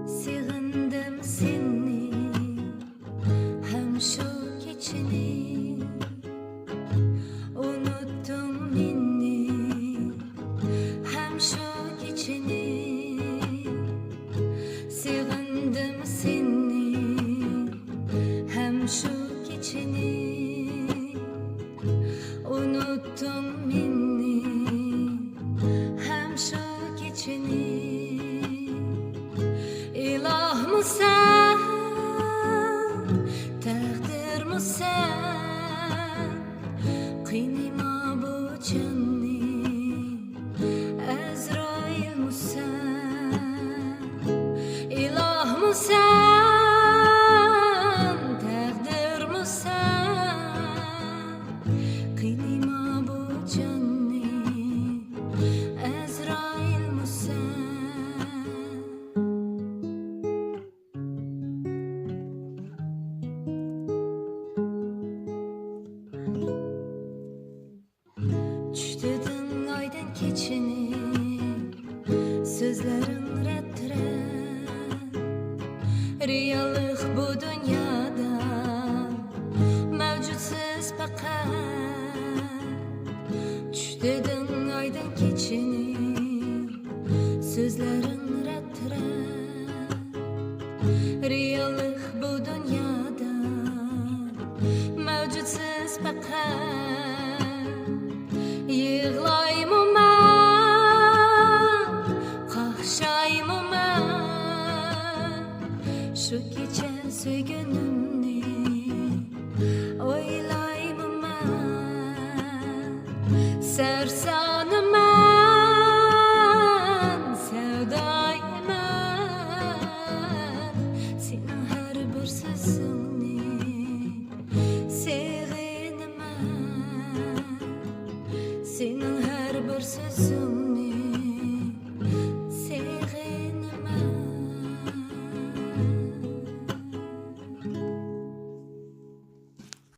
Sığındım seni hem şu keçini, unuttum beni hem şu keçini. Sığındım seni hem şu keçini, unuttum beni hem şu keçini. İlah mı sen, takdir mı sen, kıynıma bu canni, Azrail mı sen? İlah mı sen, takdir mı sen, kıynıma bu canni, Azrail mı sen? Düştüdün aydan keçini, sözlerin retren. Reallık bu dünyada mevcutsuz fakat. Düştüdün aydan keçini, sözlerin retren. Reallık bu dünyada mevcutsuz fakat. Yığlayımı mən, qaxşayımı mən, şu keçən söygünümni oylayımı mən. Sərsanı mən, sevdayı mən, senin hər bir sözünni sevğini mən. Senin her bir sözün